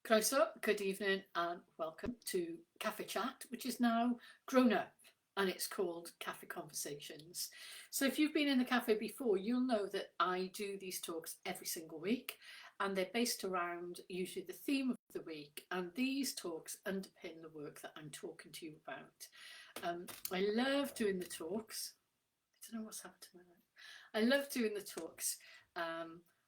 Croeso, good evening and welcome to Cafe Chat, which is now grown up and it's called Cafe Conversations. So if you've been in the cafe before, you'll know that I do these talks every single week and they're based around usually the theme of the week, and these talks underpin the work that I'm talking to you about. I love doing the talks. I don't know what's happened to my life. I love doing the talks.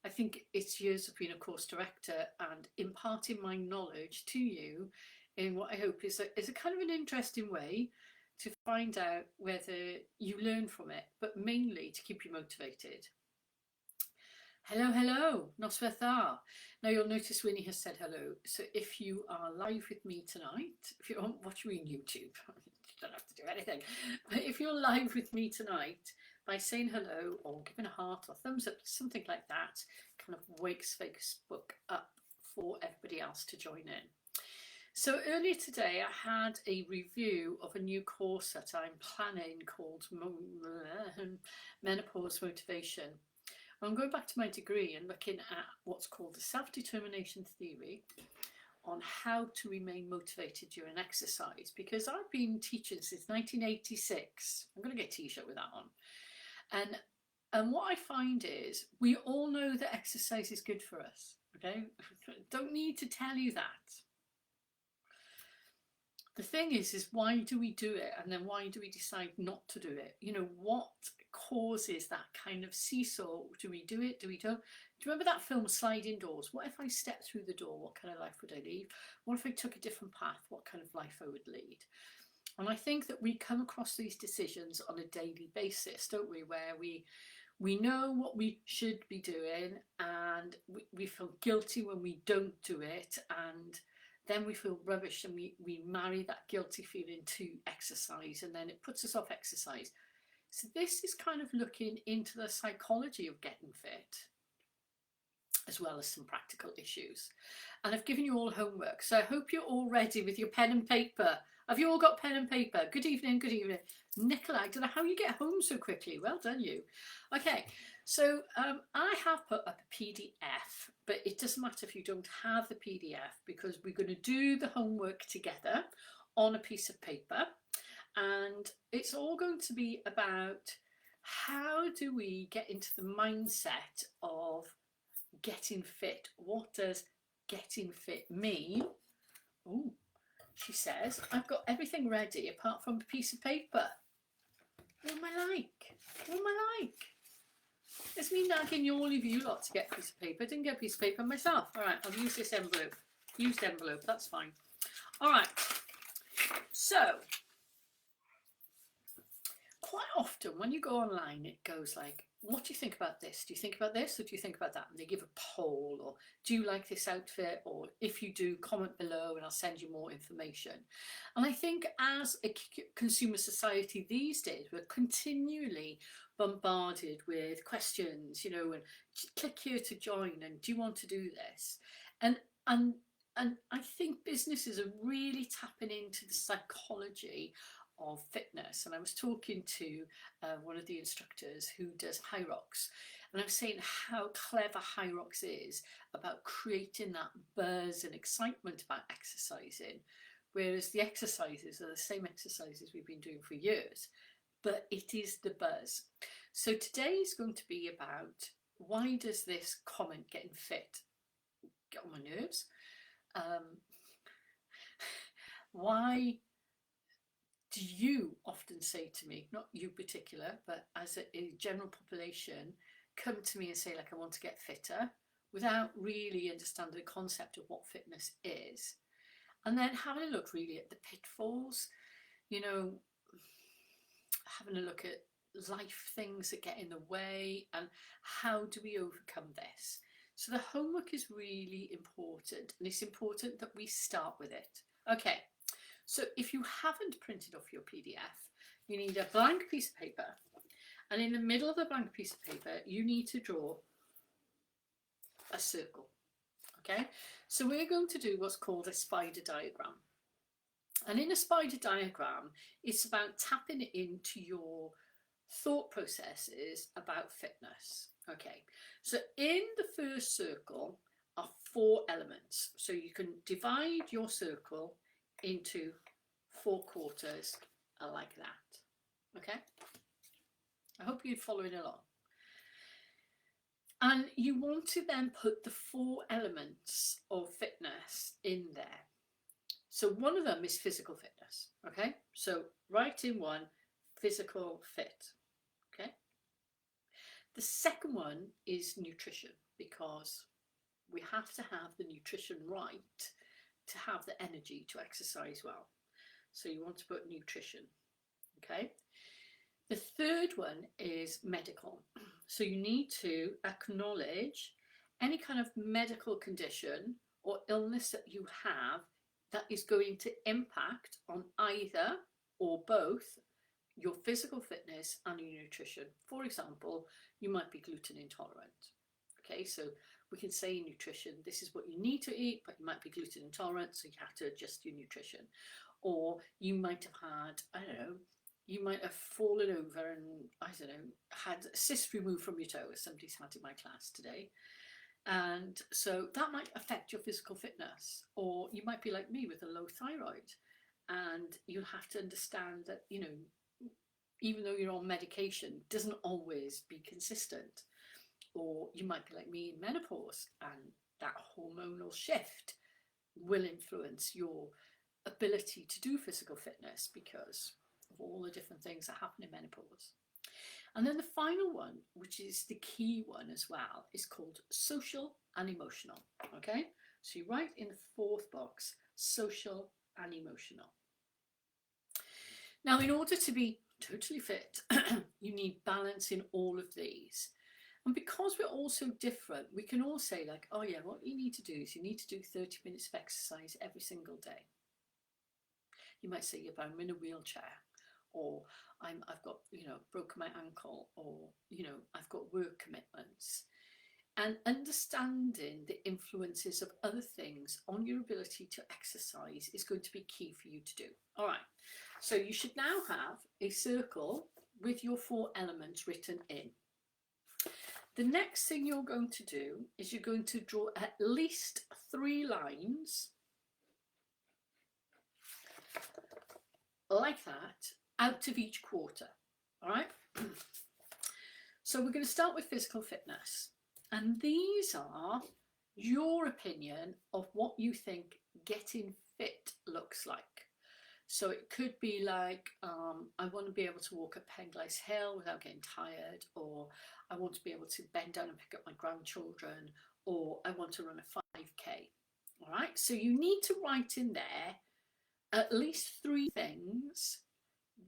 I think it's years of being a course director and imparting my knowledge to you in what I hope is a kind of an interesting way to find out whether you learn from it, but mainly to keep you motivated. Hello, hello, Noswetha. Now you'll notice Winnie has said hello. So if you are live with me tonight, if you're watching me on YouTube, you don't have to do anything. But if you're live with me tonight, by saying hello or giving a heart or thumbs up, something like that, kind of wakes Facebook up for everybody else to join in. So earlier today I had a review of a new course that I'm planning called Menopause Motivation. I'm going back to my degree and looking at what's called the self-determination theory on how to remain motivated during exercise, because I've been teaching since 1986. I'm going to get a t-shirt with that on. And what I find is we all know that exercise is good for us, okay? Don't need to tell you that. The thing is why do we do it, and then why do we decide not to do it? You know, what causes that kind of seesaw? Do we do it? Do we don't? Do you remember that film Sliding Doors? What if I stepped through the door? What kind of life would I lead? What if I took a different path? What kind of life I would lead? And I think that we come across these decisions on a daily basis, don't we, where we know what we should be doing and we feel guilty when we don't do it, and then we feel rubbish and we marry that guilty feeling to exercise, and then it puts us off exercise. So this is kind of looking into the psychology of getting fit, as well as some practical issues. And I've given you all homework, so I hope you're all ready with your pen and paper. Have you all got pen and paper? Good evening, good evening. Nicola, I don't know how you get home so quickly. Well done, you. Okay, so I have put up a PDF, but it doesn't matter if you don't have the PDF, because we're going to do the homework together on a piece of paper. And it's all going to be about how do we get into the mindset of getting fit. What does getting fit mean? Oh, she says, I've got everything ready apart from a piece of paper. What am I like? What am I like? It's me nagging all of you lot to get a piece of paper. I didn't get a piece of paper myself. All right, I'll use this envelope. Used envelope, that's fine. All right, so quite often when you go online, it goes like, what do you think about this? Do you think about this, or do you think about that? And they give a poll, or do you like this outfit? Or if you do, comment below and I'll send you more information. And I think as a consumer society these days, we're continually bombarded with questions, you know, and click here to join, and do you want to do this? And I think businesses are really tapping into the psychology of fitness. And I was talking to one of the instructors who does Hyrox, and I was saying how clever Hyrox is about creating that buzz and excitement about exercising, whereas the exercises are the same exercises we've been doing for years, but it is the buzz. So today is going to be about, why does this comment getting fit get on my nerves? Why do you often say to me, not you particular, but as a general population, come to me and say, like, I want to get fitter, without really understanding the concept of what fitness is? And then having a look really at the pitfalls, you know, having a look at life things that get in the way, and how do we overcome this? So the homework is really important, and it's important that we start with it. Okay. So if you haven't printed off your PDF, you need a blank piece of paper, and in the middle of the blank piece of paper, you need to draw a circle, okay? So we're going to do what's called a spider diagram. And in a spider diagram, it's about tapping into your thought processes about fitness, okay? So in the first circle, are 4 elements. So you can divide your circle into 4 quarters like that. Okay? I hope you're following along. And you want to then put the 4 elements of fitness in there. So one of them is physical fitness. Okay? So write in one, physical fit. Okay? The second one is nutrition, because we have to have the nutrition right to have the energy to exercise well. So you want to put nutrition. Okay? The third one is medical. So you need to acknowledge any kind of medical condition or illness that you have that is going to impact on either or both your physical fitness and your nutrition. For example, you might be gluten intolerant. Okay, so we can say in nutrition, this is what you need to eat, but you might be gluten intolerant, so you have to adjust your nutrition. Or you might have had, I don't know, you might have fallen over and, I don't know, had a cyst removed from your toe, as somebody's had in my class today. And so that might affect your physical fitness. Or you might be like me with a low thyroid, and you have to understand that, you know, even though you're on medication, it doesn't always be consistent. Or you might be like me in menopause, and that hormonal shift will influence your ability to do physical fitness because of all the different things that happen in menopause. And then the final one, which is the key one as well, is called social and emotional. Okay, so you write in the 4th box, social and emotional. Now, in order to be totally fit, you need balance in all of these. And because we're all so different, we can all say like, oh yeah, what you need to do is you need to do 30 minutes of exercise every single day. You might say, yeah, but I'm in a wheelchair, or I've got, you know, broken my ankle, or, you know, I've got work commitments. And understanding the influences of other things on your ability to exercise is going to be key for you to do. All right, so you should now have a circle with your 4 elements written in. The next thing you're going to do is you're going to draw at least 3 lines like that out of each quarter. All right, so we're going to start with physical fitness, and these are your opinion of what you think getting fit looks like. So it could be like, I want to be able to walk up Penglace Hill without getting tired, or I want to be able to bend down and pick up my grandchildren, or I want to run a 5K. All right, so you need to write in there at least 3 things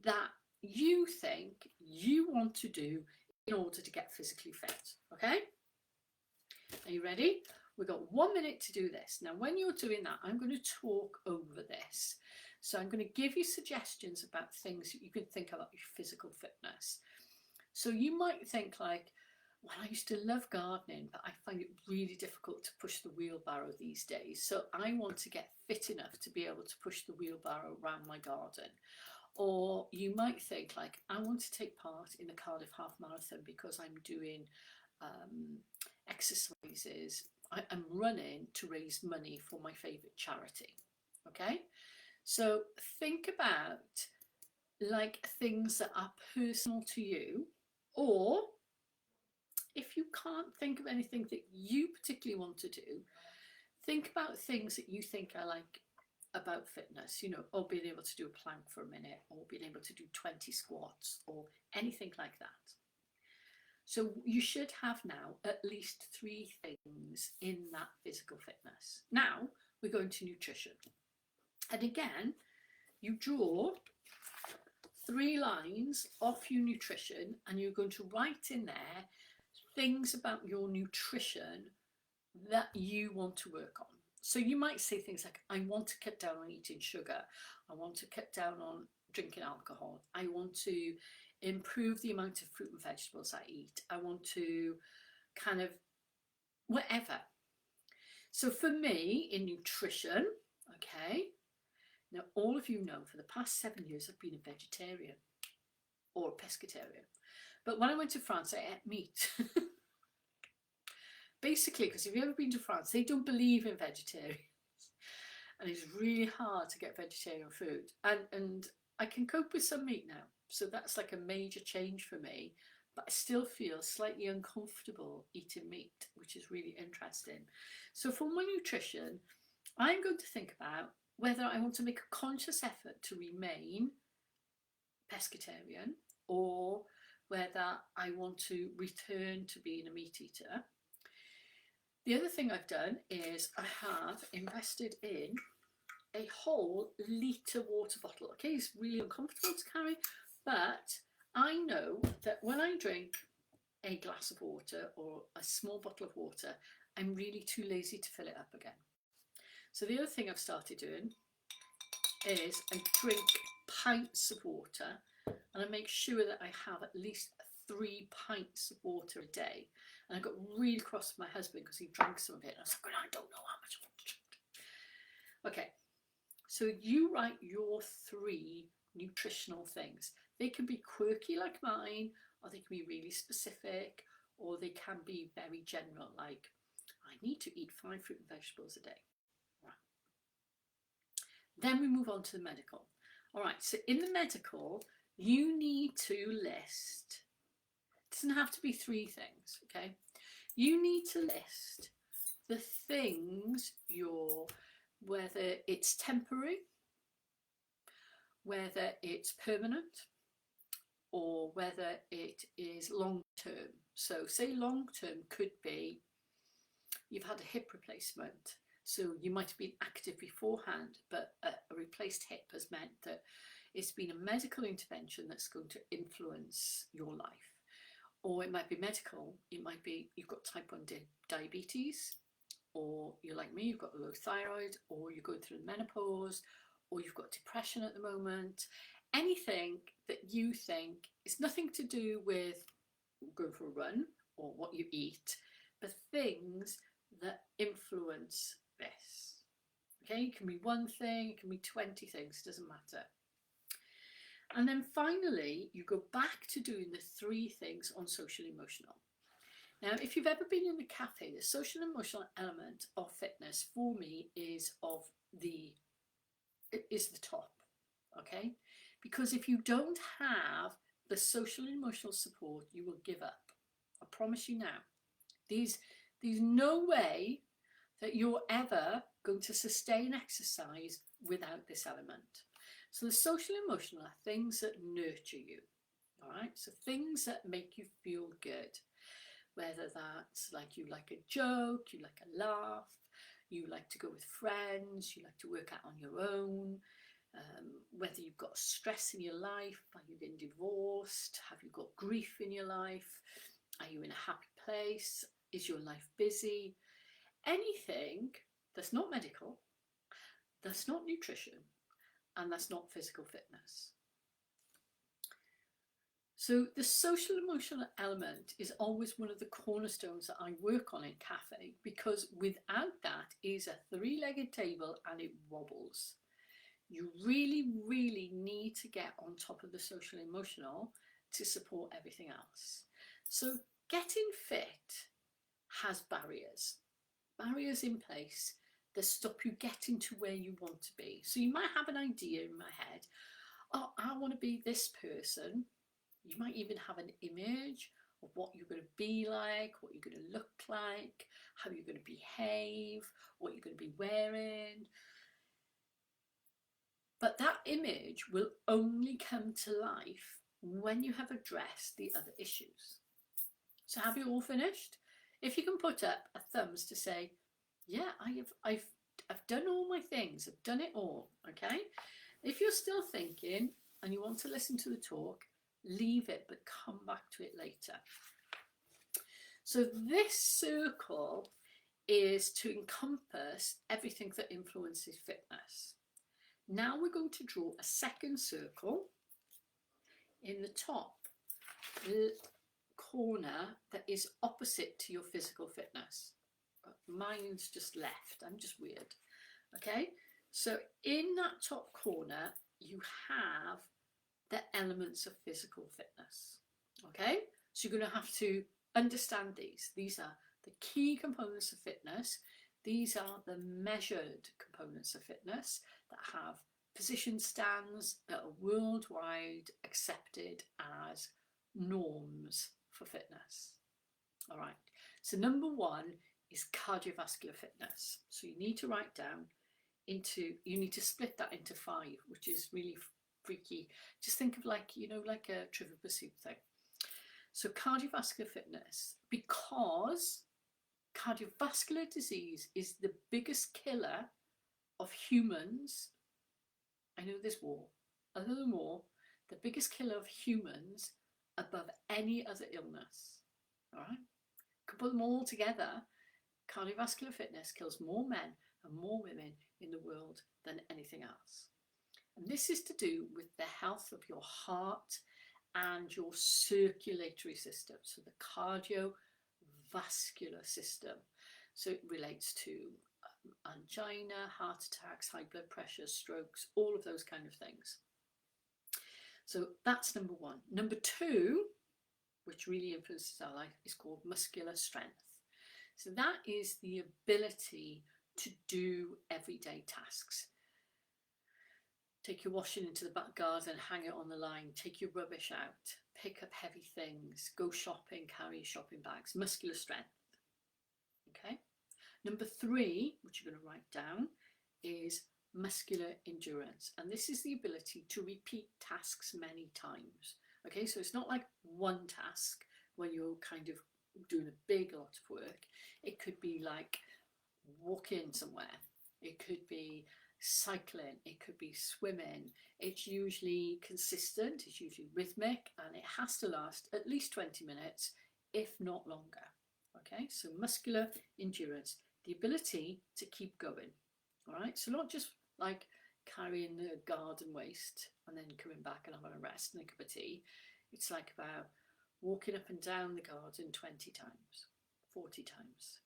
that you think you want to do in order to get physically fit. Okay, are you ready? We've got 1 minute to do this. Now, when you're doing that, I'm going to talk over this. So I'm going to give you suggestions about things that you can think about your physical fitness. So you might think like, well, I used to love gardening, but I find it really difficult to push the wheelbarrow these days. So I want to get fit enough to be able to push the wheelbarrow around my garden. Or you might think like, I want to take part in the Cardiff Half Marathon because I'm doing exercises. I'm running to raise money for my favourite charity. Okay, so think about like things that are personal to you, or if you can't think of anything that you particularly want to do, think about things that you think are like about fitness, you know, or being able to do a plank for a minute, or being able to do 20 squats, or anything like that. So you should have now at least 3 things in that physical fitness. Now we're going to nutrition. And again, you draw 3 lines off your nutrition, and you're going to write in there things about your nutrition that you want to work on. So you might say things like, I want to cut down on eating sugar. I want to cut down on drinking alcohol. I want to improve the amount of fruit and vegetables I eat. I want to kind of whatever. So for me in nutrition, okay, now all of you know for the past 7 years I've been a vegetarian or a pescatarian. But when I went to France, I ate meat. basically, because if you've ever been to France, they don't believe in vegetarians. And it's really hard to get vegetarian food. And I can cope with some meat now. So that's like a major change for me. But I still feel slightly uncomfortable eating meat, which is really interesting. So for my nutrition, I'm going to think about whether I want to make a conscious effort to remain pescatarian or whether I want to return to being a meat eater. The other thing I've done is I have invested in a whole litre water bottle. Okay, it's really uncomfortable to carry, but I know that when I drink a glass of water or a small bottle of water, I'm really too lazy to fill it up again. So the other thing I've started doing is I drink pints of water, and I make sure that I have at least 3 pints of water a day. And I got really cross with my husband because he drank some of it. And I was like, I don't know how much I want to drink. Okay, so you write your 3 nutritional things. They can be quirky like mine, or they can be really specific, or they can be very general, like I need to eat 5 fruit and vegetables a day. Right. Then we move on to the medical. All right, so in the medical, you need to list, it doesn't have to be 3 things, okay? You need to list the things whether it's temporary, whether it's permanent, or whether it is long term. So say long term could be you've had a hip replacement. So you might have been active beforehand, but a replaced hip has meant that it's been a medical intervention that's going to influence your life. Or it might be medical, it might be you've got type 1 diabetes, or you're like me, you've got low thyroid, or you're going through menopause, or you've got depression at the moment. Anything that you think is nothing to do with going for a run or what you eat, but things that influence this. Okay, it can be 1 thing, it can be 20 things, it doesn't matter. And then finally, you go back to doing the 3 things on social emotional. Now, if you've ever been in a cafe, the social emotional element of fitness for me is the top, okay? Because if you don't have the social and emotional support, you will give up. I promise you now. There's no way that you're ever going to sustain exercise without this element. So the social and emotional are things that nurture you, all right? So things that make you feel good, whether that's like you like a joke, you like a laugh, you like to go with friends, you like to work out on your own, whether you've got stress in your life, are you getting divorced, have you got grief in your life, are you in a happy place, is your life busy, anything that's not medical, that's not nutrition, and that's not physical fitness. So the social emotional element is always one of the cornerstones that I work on in cafe, because without that is a 3-legged table and it wobbles. You really, really need to get on top of the social emotional to support everything else. So getting fit has barriers in place that stop you getting to where you want to be. So you might have an idea in my head, oh, I want to be this person. You might even have an image of what you're going to be like, what you're going to look like, how you're going to behave, what you're going to be wearing. But that image will only come to life when you have addressed the other issues. So have you all finished? If you can put up a thumbs to say, yeah, I've done all my things, I've done it all, okay? If you're still thinking and you want to listen to the talk, leave it, but come back to it later. So this circle is to encompass everything that influences fitness. Now we're going to draw a second circle in the top corner that is opposite to your physical fitness. Mine's just left, I'm just weird. Okay, so in that top corner you have the elements of physical fitness. Okay, so you're going to have to understand these. These are The key components of fitness, these are the measured components of fitness that have position stands that are worldwide accepted as norms for fitness. All right, so number one is cardiovascular fitness. So you need to write down you need to split that into 5, which is really freaky. Just think of like, you know, like a Trivial Pursuit thing. So cardiovascular fitness, because cardiovascular disease is the biggest killer of humans. I know there's war. Other than war, the biggest killer of humans above any other illness. All right? You can put them all together. Cardiovascular fitness kills more men and more women in the world than anything else. And this is to do with the health of your heart and your circulatory system. So the cardiovascular system. So it relates to angina, heart attacks, high blood pressure, strokes, all of those kind of things. So that's number one. Number two, which really influences our life, is called muscular strength. So that is the ability to do everyday tasks. Take your washing into the back garden, hang it on the line, take your rubbish out, pick up heavy things, go shopping, carry shopping bags, muscular strength. Okay. Number three, which you're going to write down, is muscular endurance. And this is the ability to repeat tasks many times. Okay, so it's not like one task when you're kind of doing a big lot of work. It could be like walking somewhere. It could be cycling. It could be swimming. It's usually consistent. It's usually rhythmic, and it has to last at least 20 minutes, if not longer. Okay, so muscular endurance, the ability to keep going. All right, so not just like carrying the garden waste and then coming back and having a rest and a cup of tea. It's like about walking up and down the garden 20 times, 40 times.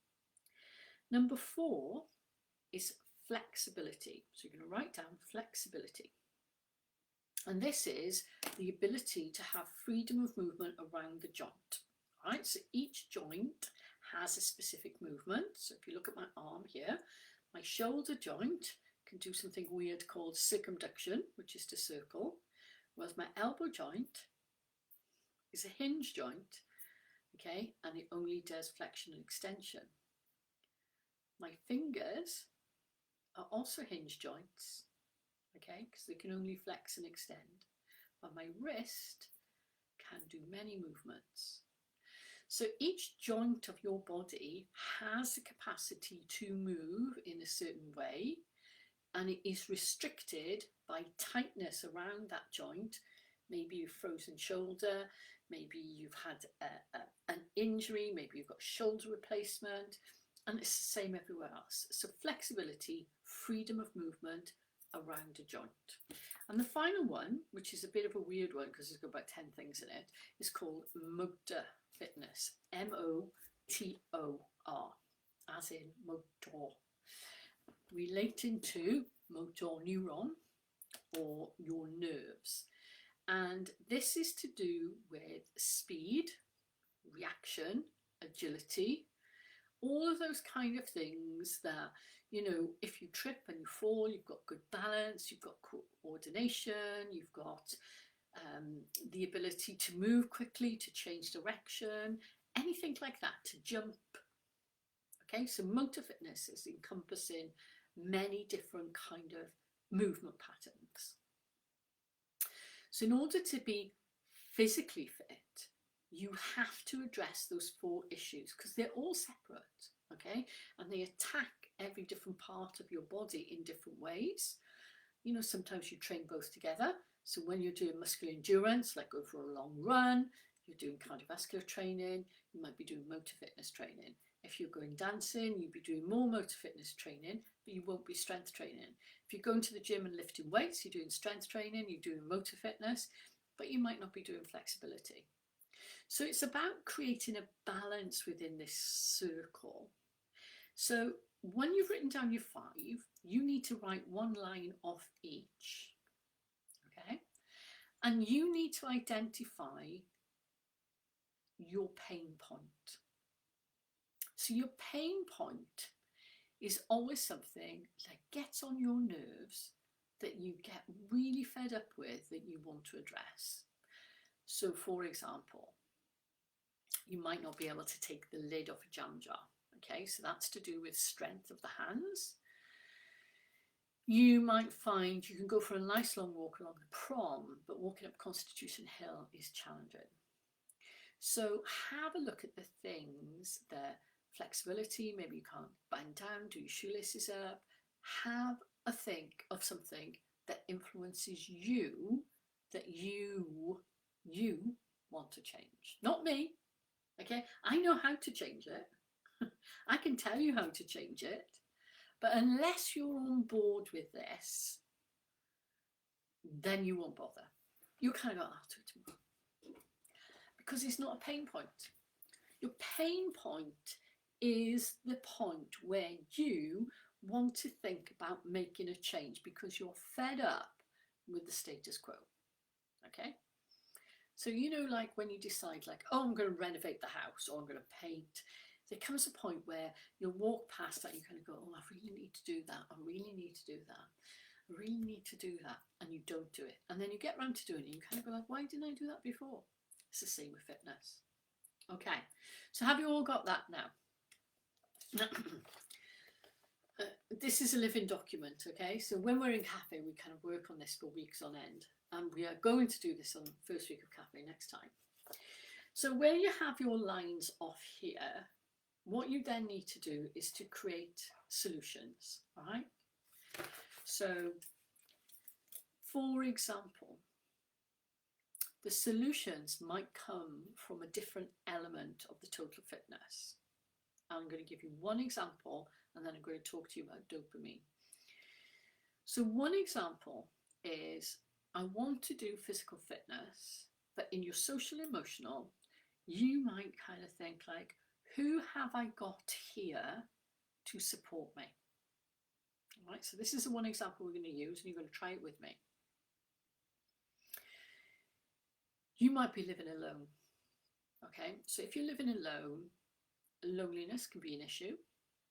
Number four is flexibility. So you're going to write down flexibility. And this is the ability to have freedom of movement around the joint. All right, so each joint has a specific movement. So if you look at my arm here, my shoulder joint can do something weird called circumduction, which is to circle, whereas my elbow joint is a hinge joint, okay, and it only does flexion and extension. My fingers are also hinge joints, okay, because they can only flex and extend, but my wrist can do many movements. So each joint of your body has the capacity to move in a certain way, and it is restricted by tightness around that joint. Maybe you've frozen shoulder, maybe you've had an injury, maybe you've got shoulder replacement, and it's the same everywhere else. So flexibility, freedom of movement around a joint. And the final one, which is a bit of a weird one because it's got about 10 things in it, is called motor fitness. M-O-T-O-R, as in motor. Relating to motor neuron, or your nerves. And this is to do with speed, reaction, agility, all of those kind of things that, you know, if you trip and you fall, you've got good balance, you've got coordination, you've got the ability to move quickly, to change direction, anything like that, to jump. Okay, so motor fitness is encompassing many different kind of movement patterns. So in order to be physically fit, you have to address those 4 issues because they're all separate, okay? And they attack every different part of your body in different ways. You know, sometimes you train both together. So when you're doing muscular endurance, like go for a long run, you're doing cardiovascular training, you might be doing motor fitness training. If you're going dancing, you'll be doing more motor fitness training, but you won't be strength training. If you're going to the gym and lifting weights, you're doing strength training, you're doing motor fitness, but you might not be doing flexibility. So it's about creating a balance within this circle. So when you've written down your 5, you need to write 1 line off each, okay? And you need to identify your pain point. So your pain point is always something that gets on your nerves, that you get really fed up with, that you want to address. So for example, you might not be able to take the lid off a jam jar. Okay, so that's to do with strength of the hands. You might find you can go for a nice long walk along the prom, but walking up Constitution Hill is challenging. So have a look at the things that flexibility, maybe you can't bend down, do your shoelaces up. Have a think of something that influences you, that you want to change. Not me, okay? I know how to change it. I can tell you how to change it. But unless you're on board with this, then you won't bother. You kind of go, I'll do it tomorrow. Because it's not a pain point. Your pain point is the point where you want to think about making a change because you're fed up with the status quo. Okay? So, you know, like when you decide like, oh, I'm going to renovate the house or I'm going to paint, there comes a point where you'll walk past that, you kind of go, oh, I really need to do that. I really need to do that. I really need to do that. And you don't do it. And then you get around to doing it and you kind of go like, why didn't I do that before? It's the same with fitness. Okay, so have you all got that now? This is a living document, okay? So when we're in cafe, we kind of work on this for weeks on end. And we are going to do this on the first week of cafe next time. So where you have your lines off here, what you then need to do is to create solutions, right? So, for example, the solutions might come from a different element of the total fitness. I'm going to give you one example and then I'm going to talk to you about dopamine. So one example is, I want to do physical fitness, but in your social emotional, you might kind of think like, who have I got here to support me? All right, so this is the one example we're going to use and you're going to try it with me. You might be living alone. Okay, so if you're living alone, loneliness can be an issue,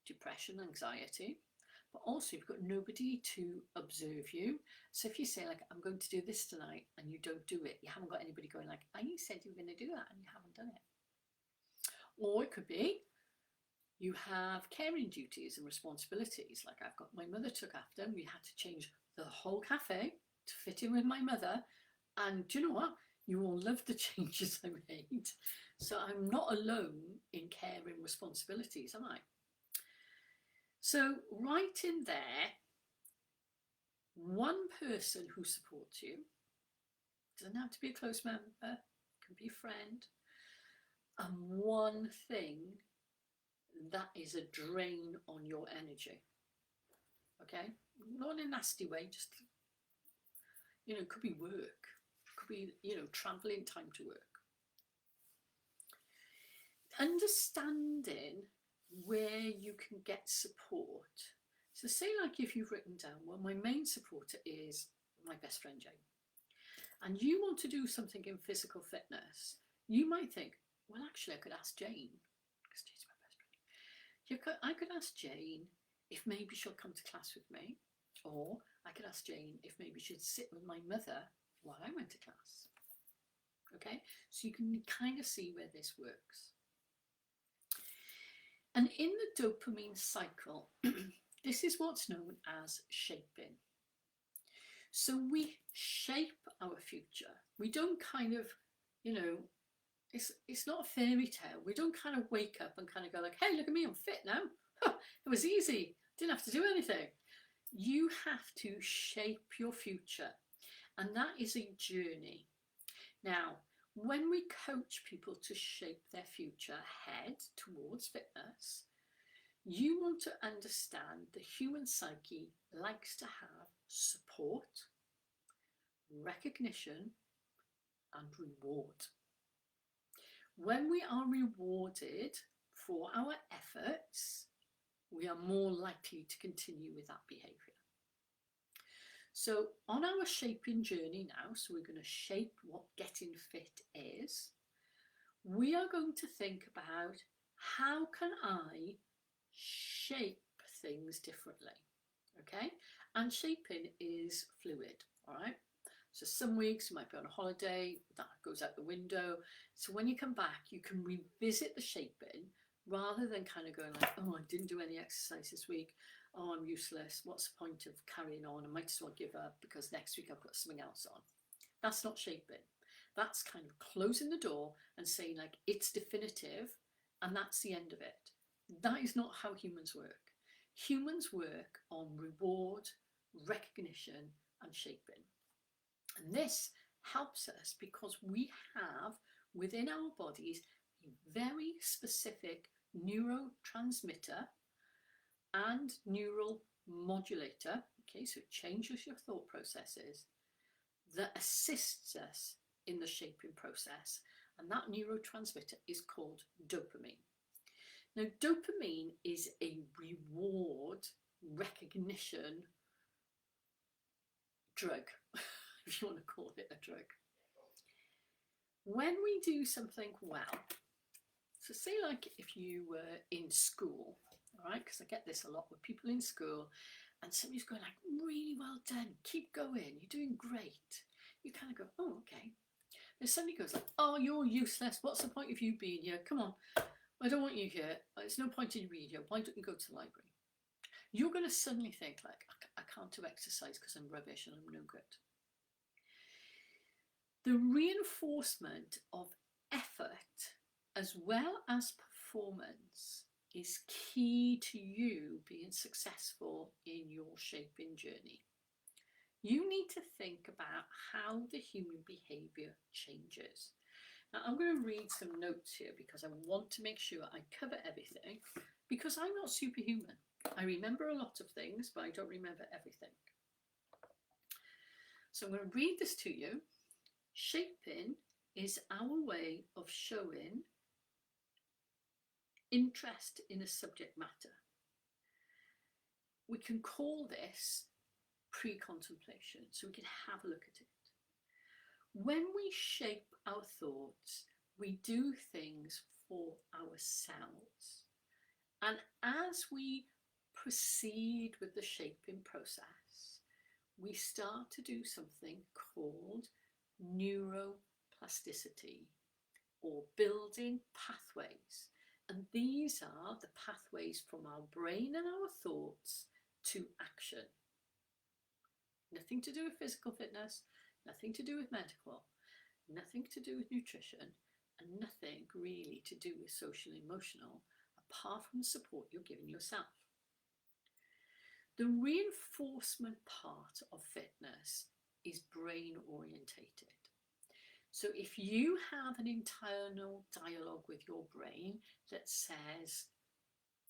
depression, anxiety, but also you've got nobody to observe you. So if you say like, I'm going to do this tonight and you don't do it, you haven't got anybody going like, oh, you said you were going to do that and you haven't done it. Or it could be you have caring duties and responsibilities. Like I've got my mother took after and we had to change the whole cafe to fit in with my mother. And do you know what? You all love the changes I made. So I'm not alone in caring responsibilities, am I? So write in there one person who supports you. Doesn't have to be a close member, can be a friend. And one thing that is a drain on your energy. Okay? Not in a nasty way, just, you know, it could be work. It could be, you know, travelling time to work. Understanding where you can get support. So say like if you've written down, well, my main supporter is my best friend Jane, and you want to do something in physical fitness, you might think, well, actually I could ask Jane, because Jane's my best friend. I could ask Jane if maybe she'll come to class with me, or I could ask Jane if maybe she'd sit with my mother while I went to class. Okay, so you can kind of see where this works. And in the dopamine cycle, this is what's known as shaping. So we shape our future. We don't kind of, you know, it's not a fairy tale. We don't kind of wake up and kind of go like, hey, look at me, I'm fit now. It was easy. Didn't have to do anything. You have to shape your future. And that is a journey. Now, when we coach people to shape their future head towards fitness, you want to understand the human psyche likes to have support, recognition, and reward. When we are rewarded for our efforts, we are more likely to continue with that behaviour. So on our shaping journey now, so we're going to shape what getting fit is, we are going to think about how can I shape things differently? Okay, and shaping is fluid, all right? So some weeks you might be on a holiday, that goes out the window. So when you come back, you can revisit the shaping rather than kind of going like, oh, I didn't do any exercise this week. Oh, I'm useless. What's the point of carrying on? I might as well give up because next week I've got something else on. That's not shaping. That's kind of closing the door and saying like, it's definitive and that's the end of it. That is not how humans work. Humans work on reward, recognition, and shaping. And this helps us because we have within our bodies a very specific neurotransmitter and neural modulator, okay, so it changes your thought processes, that assists us in the shaping process. And that neurotransmitter is called dopamine. Now, dopamine is a reward recognition drug, if you want to call it a drug. When we do something well, so say like if you were in school, all right, because I get this a lot with people in school, and somebody's going like, really well done, keep going, you're doing great. You kind of go, oh, okay. Then somebody goes like, oh, you're useless, what's the point of you being here? Come on, I don't want you here. There's no point in you being here. Why don't you go to the library? You're going to suddenly think like, I can't do exercise because I'm rubbish and I'm no good. The reinforcement of effort as well as performance is key to you being successful in your shaping journey. You need to think about how the human behaviour changes. Now, I'm going to read some notes here because I want to make sure I cover everything, because I'm not superhuman. I remember a lot of things, but I don't remember everything. So I'm going to read this to you. Shaping is our way of showing interest in a subject matter. We can call this pre-contemplation, so we can have a look at it. When we shape our thoughts, we do things for ourselves. And as we proceed with the shaping process, we start to do something called neuroplasticity, or building pathways. And these are the pathways from our brain and our thoughts to action. Nothing to do with physical fitness, nothing to do with medical, nothing to do with nutrition, and nothing really to do with social and emotional, apart from the support you're giving yourself. The reinforcement part of fitness is brain orientated. So if you have an internal dialogue with your brain that says,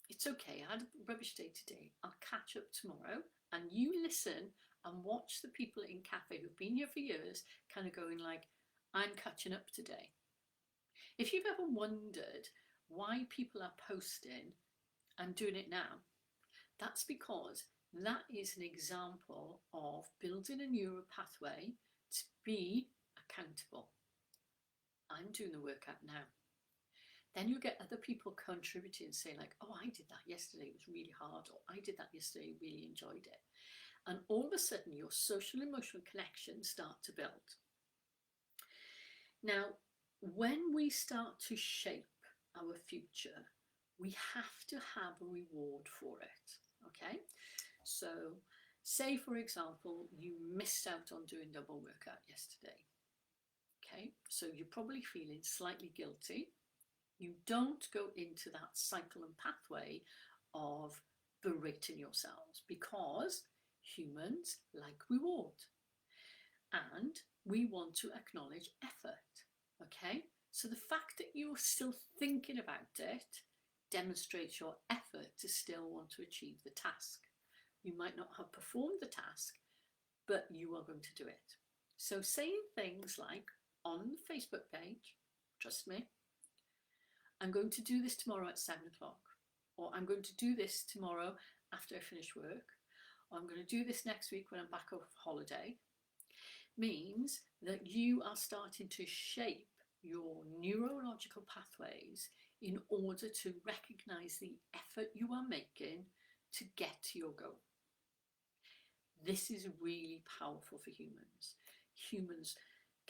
it's okay, I had a rubbish day today, I'll catch up tomorrow, and you listen and watch the people in cafe who've been here for years kind of going like, I'm catching up today. If you've ever wondered why people are posting, I'm doing it now, that's because that is an example of building a neural pathway to be accountable. I'm doing the workout now. Then you get other people contributing, saying like, oh, I did that yesterday, it was really hard, or I did that yesterday, really enjoyed it. And all of a sudden your social emotional connections start to build. Now, when we start to shape our future, we have to have a reward for it, okay? So say, for example, you missed out on doing double workout yesterday, okay? So you're probably feeling slightly guilty. You don't go into that cycle and pathway of berating yourselves, because humans like reward and we want to acknowledge effort, okay? So the fact that you're still thinking about it demonstrates your effort to still want to achieve the task. You might not have performed the task, but you are going to do it. So saying things like on the Facebook page, trust me, I'm going to do this tomorrow at 7 o'clock, or I'm going to do this tomorrow after I finish work, or I'm going to do this next week when I'm back off holiday, means that you are starting to shape your neurological pathways in order to recognize the effort you are making to get to your goal. This is really powerful for humans. Humans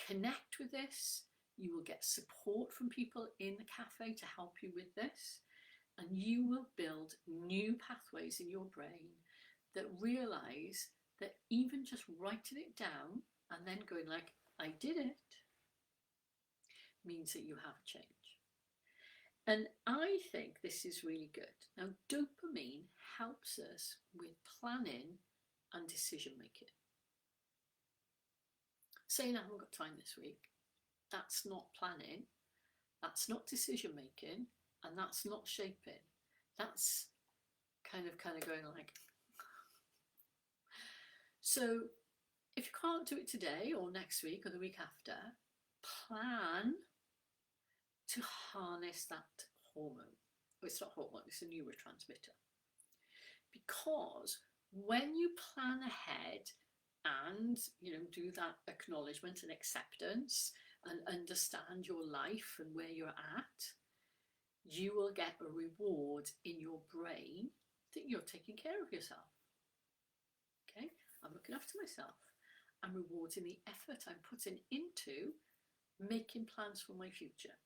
connect with this. You will get support from people in the cafe to help you with this, and you will build new pathways in your brain that realize that even just writing it down and then going like, I did it, means that you have a change. And I think this is really good. Now, dopamine helps us with planning and decision making. Saying I haven't got time this week, that's not planning, that's not decision making, and that's not shaping. That's kind of going like. So if you can't do it today or next week or the week after, plan to harness that hormone. Oh, it's not hormone, it's a neurotransmitter. Because when you plan ahead and do that acknowledgement and acceptance and understand your life and where you're at, you will get a reward in your brain that you're taking care of yourself. Okay, I'm looking after myself. I'm rewarding the effort I'm putting into making plans for my future.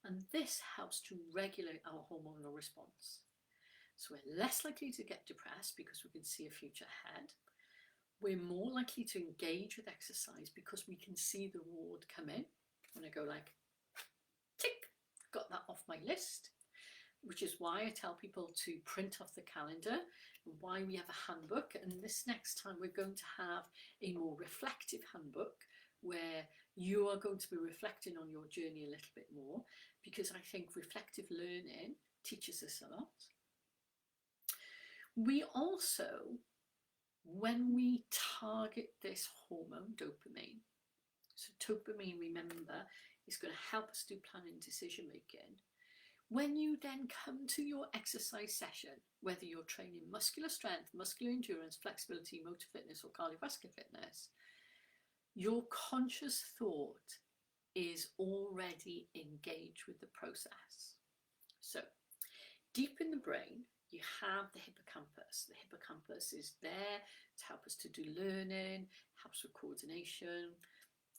And this helps to regulate our hormonal response. So we're less likely to get depressed because we can see a future ahead. We're more likely to engage with exercise because we can see the reward come in. When I go like, tick, got that off my list, which is why I tell people to print off the calendar, and why we have a handbook. And this next time we're going to have a more reflective handbook where you are going to be reflecting on your journey a little bit more, because I think reflective learning teaches us a lot. We also, when we target this hormone, dopamine, so dopamine, remember, is going to help us do planning and decision making. When you then come to your exercise session, whether you're training muscular strength, muscular endurance, flexibility, motor fitness, or cardiovascular fitness, your conscious thought is already engaged with the process. So deep in the brain, you have the hippocampus. The hippocampus is there to help us to do learning, helps with coordination,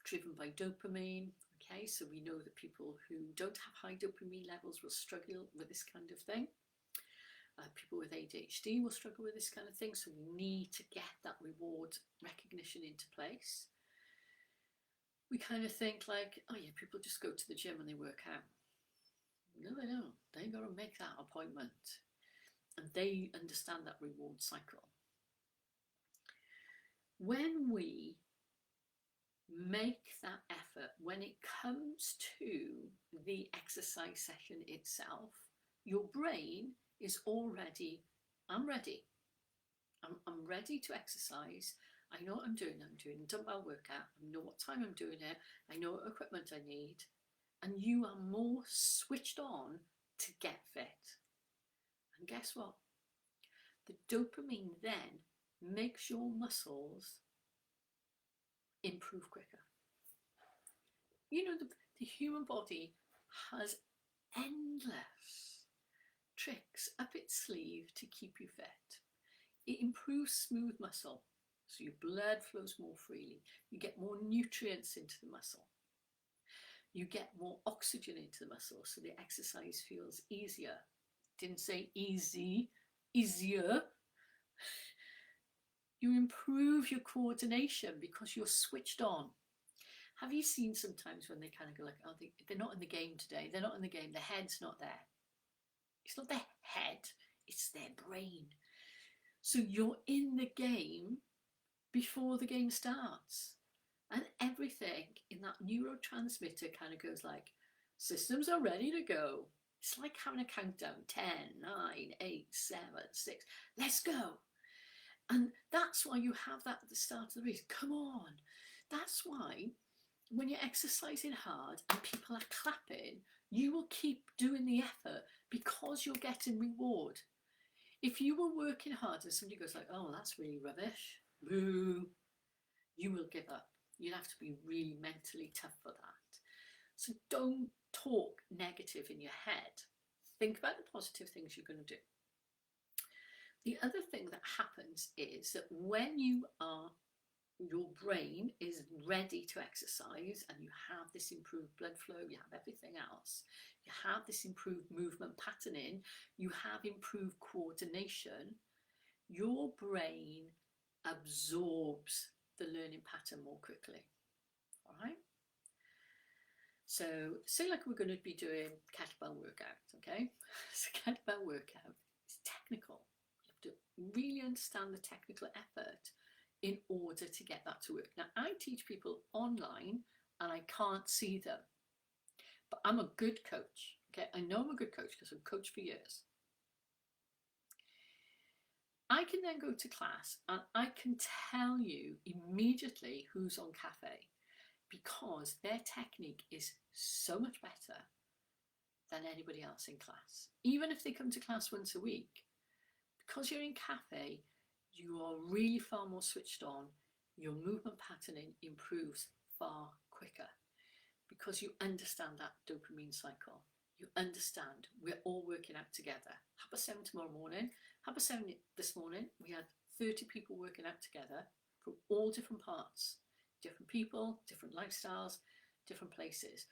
driven by dopamine. Okay, so we know that people who don't have high dopamine levels will struggle with this kind of thing. People with ADHD will struggle with this kind of thing. So we need to get that reward recognition into place. We kind of think like, oh yeah, people just go to the gym and they work out. No, they don't. They got to make that appointment. And they understand that reward cycle. When we make that effort, when it comes to the exercise session itself, your brain is already, I'm ready. I'm ready to exercise. I know what I'm doing a dumbbell workout. I know what time I'm doing it. I know what equipment I need. And you are more switched on to get fit. And guess what? The dopamine then makes your muscles improve quicker. You know, the human body has endless tricks up its sleeve to keep you fit. It improves smooth muscle, so your blood flows more freely. You get more nutrients into the muscle. You get more oxygen into the muscle, so the exercise feels easier. Didn't say easy, easier. You improve your coordination because you're switched on. Have you seen sometimes when they kind of go like, oh, they're not in the game today, they're not in the game, their head's not there. It's not their head, it's their brain. So you're in the game before the game starts. And everything in that neurotransmitter kind of goes like, systems are ready to go. It's like having a countdown, 10, 9, 8, 7, 6, let's go. And that's why you have that at the start of the race. Come on. That's why when you're exercising hard and people are clapping, you will keep doing the effort because you're getting reward. If you were working hard and somebody goes like, oh, that's really rubbish, boo, you will give up. You'd have to be really mentally tough for that. So don't talk negative in your head. Think about the positive things you're going to do. The other thing that happens is that when your brain is ready to exercise and you have this improved blood flow, you have everything else, you have this improved movement patterning, you have improved coordination, your brain absorbs the learning pattern more quickly. All right? So say like we're going to be doing kettlebell workout, okay? So kettlebell workout is technical. You have to really understand the technical effort in order to get that to work. Now, I teach people online and I can't see them, but I'm a good coach, okay? I know I'm a good coach because I've coached for years. I can then go to class and I can tell you immediately who's on cafe because their technique is so much better than anybody else in class. Even if they come to class once a week, because you're in cafe, you are really far more switched on. Your movement patterning improves far quicker because you understand that dopamine cycle. You understand we're all working out together. 7:30 tomorrow morning, 7:30 this morning, we had 30 people working out together from all different parts, different people, different lifestyles, different places.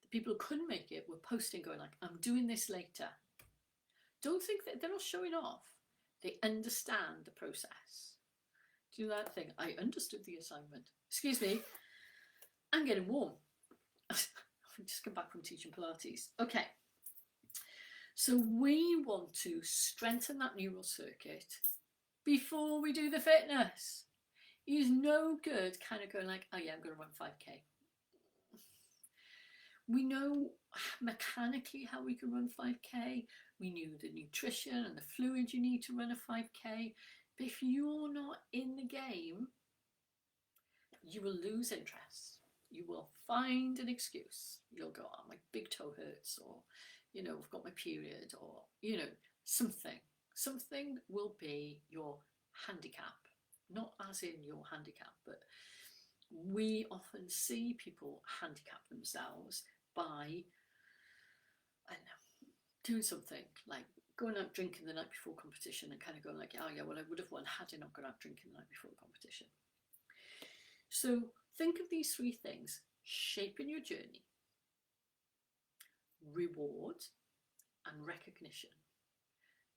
The people who couldn't make it were posting going like, I'm doing this later. Don't think that they're not showing off. They understand the process. Do that thing. I understood the assignment. Excuse me. I'm getting warm. I've just come back from teaching Pilates. Okay. So we want to strengthen that neural circuit before we do the fitness. It's no good kind of going like, oh yeah, I'm going to run 5K. We know mechanically how we can run 5K. We knew the nutrition and the fluid you need to run a 5K. But if you're not in the game, you will lose interest. You will find an excuse. You'll go, oh, my big toe hurts, or, you know, I've got my period, or, you know, something. Something will be your handicap. Not as in your handicap, but we often see people handicap themselves by, I don't know, doing something like going out drinking the night before competition and kind of going like, oh yeah, well I would have won had I not gone out drinking the night before the competition. So think of these three things: shaping your journey, reward, and recognition.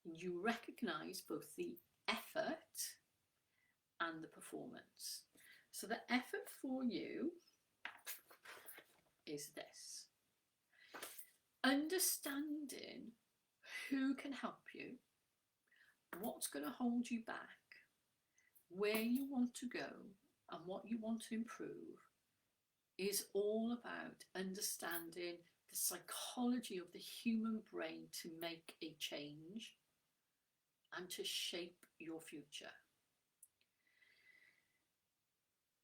You recognize both the effort and the performance. So the effort for you is this: understanding who can help you, what's going to hold you back, where you want to go, and what you want to improve is all about understanding the psychology of the human brain to make a change and to shape your future.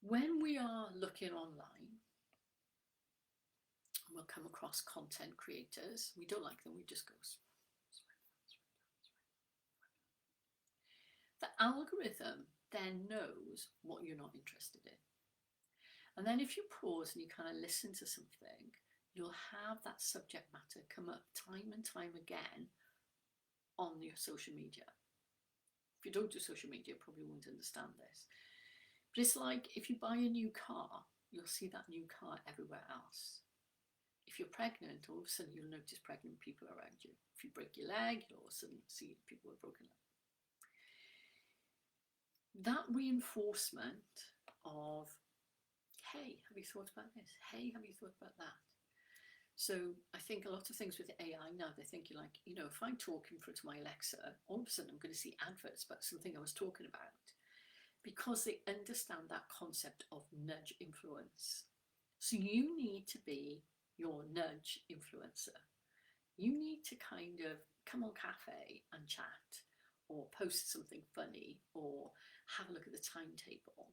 When we are looking online, we'll come across content creators. We don't like them, we just go. The algorithm then knows what you're not interested in. And then if you pause and you kind of listen to something, you'll have that subject matter come up time and time again on your social media. If you don't do social media, you probably won't understand this. But it's like if you buy a new car, you'll see that new car everywhere else. If you're pregnant, all of a sudden you'll notice pregnant people around you. If you break your leg, you'll all of a sudden see people with broken legs. That reinforcement of, hey, have you thought about this? Hey, have you thought about that? So I think a lot of things with AI now, they're thinking like, you know, if I talk in front of my Alexa, all of a sudden I'm going to see adverts about something I was talking about, because they understand that concept of nudge influence. So you need to be your nudge influencer. You need to kind of come on cafe and chat, or post something funny, or have a look at the timetable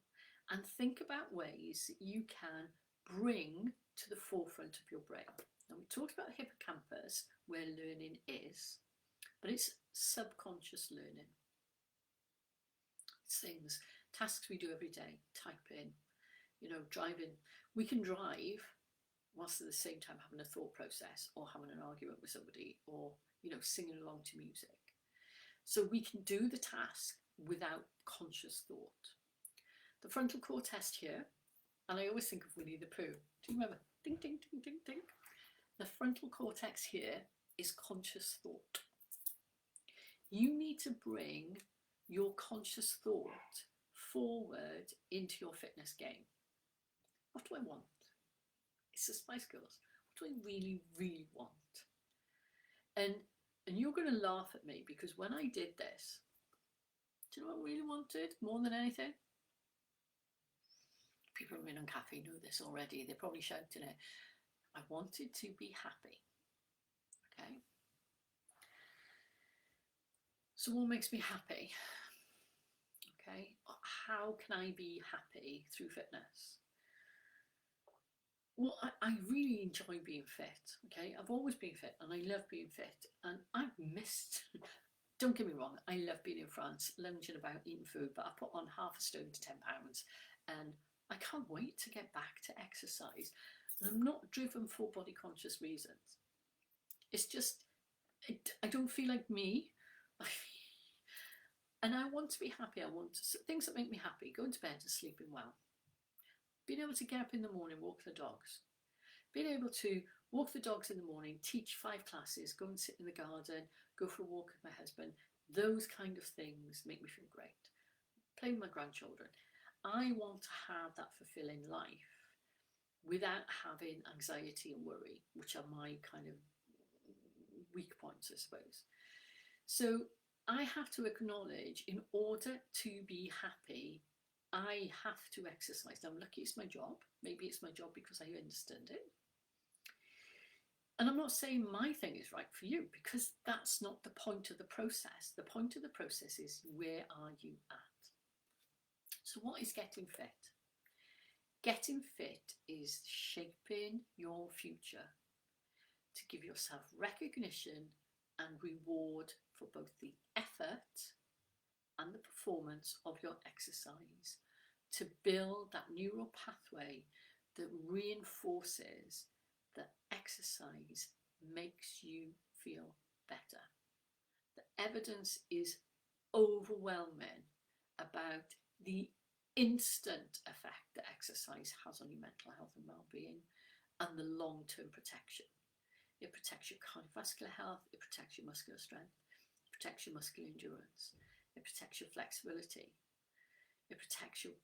and think about ways you can bring to the forefront of your brain. Now, we talked about hippocampus, where learning is, but it's subconscious learning. It's things, tasks we do every day, type in, you know, driving. We can drive whilst at the same time having a thought process or having an argument with somebody or, you know, singing along to music. So we can do the task without conscious thought. The frontal cortex here, and I always think of Winnie the Pooh. Do you remember? Ding, ding, ding, ding, ding. The frontal cortex here is conscious thought. You need to bring your conscious thought forward into your fitness game. What do I want? It's the Spice Girls. What do I really, really want? And you're going to laugh at me, because when I did this, do you know what I really wanted more than anything? People who are in on cafe know this already. They're probably shouting it. I wanted to be happy. Okay. So what makes me happy? Okay. How can I be happy through fitness? Well, I really enjoy being fit. Okay. I've always been fit and I love being fit, and I've missed, don't get me wrong, I love being in France, lounging about, eating food, but I put on half a stone to 10 pounds, and I can't wait to get back to exercise. And I'm not driven for body conscious reasons. It's just, I don't feel like me. And I want to be happy. I want things that make me happy: going to bed and sleeping well, being able to get up in the morning, walk the dogs, being able to walk the dogs in the morning, teach 5 classes, go and sit in the garden, go for a walk with my husband. Those kind of things make me feel great. Play with my grandchildren. I want to have that fulfilling life without having anxiety and worry, which are my kind of weak points, I suppose. So I have to acknowledge, in order to be happy, I have to exercise. Now, I'm lucky it's my job. Maybe it's my job because I understand it. And I'm not saying my thing is right for you, because that's not the point of the process. The point of the process is, where are you at? So what is getting fit? Getting fit is shaping your future to give yourself recognition and reward for both the effort and the performance of your exercise, to build that neural pathway that reinforces that exercise makes you feel better. The evidence is overwhelming about the instant effect that exercise has on your mental health and well-being, and the long-term protection. It protects your cardiovascular health, it protects your muscular strength, it protects your muscular endurance, it protects your flexibility, it protects your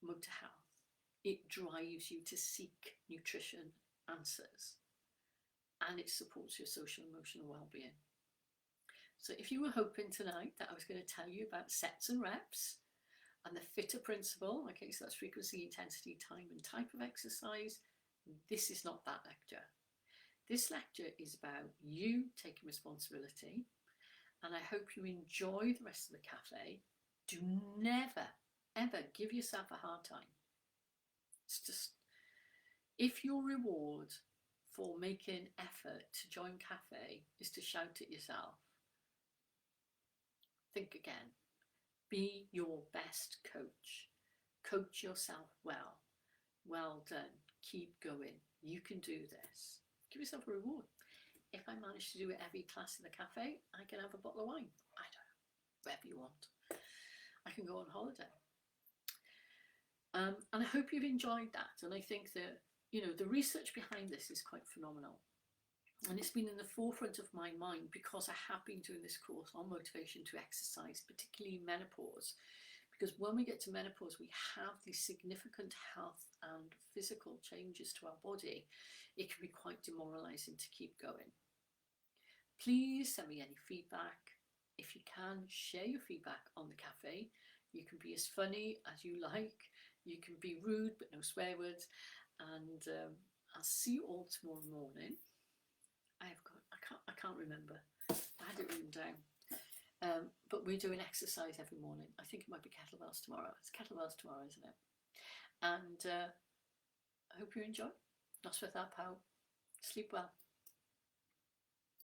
motor health, it drives you to seek nutrition answers, and it supports your social and emotional well-being. So if you were hoping tonight that I was going to tell you about sets and reps and the fitter principle, okay, so that's frequency, intensity, time and type of exercise, this is not that lecture. This lecture is about you taking responsibility, and I hope you enjoy the rest of the cafe. Do never, ever give yourself a hard time. It's just, if your reward for making effort to join cafe is to shout at yourself, think again. Be your best coach. Coach yourself well. Well done. Keep going. You can do this. Give yourself a reward. If I manage to do it every class in the cafe, I can have a bottle of wine. I don't know. Whatever you want. I can go on holiday. And I hope you've enjoyed that. And I think that, you know, the research behind this is quite phenomenal. And it's been in the forefront of my mind because I have been doing this course on motivation to exercise, particularly menopause. Because when we get to menopause, we have these significant health and physical changes to our body. It can be quite demoralizing to keep going. Please send me any feedback. If you can, share your feedback on the cafe. You can be as funny as you like. You can be rude, but no swear words. And I'll see you all tomorrow morning. I can't remember. I had it written down. But we're doing exercise every morning. I think it might be kettlebells tomorrow. It's kettlebells tomorrow, isn't it? And I hope you enjoy. Noswaith a pawb. Sleep well.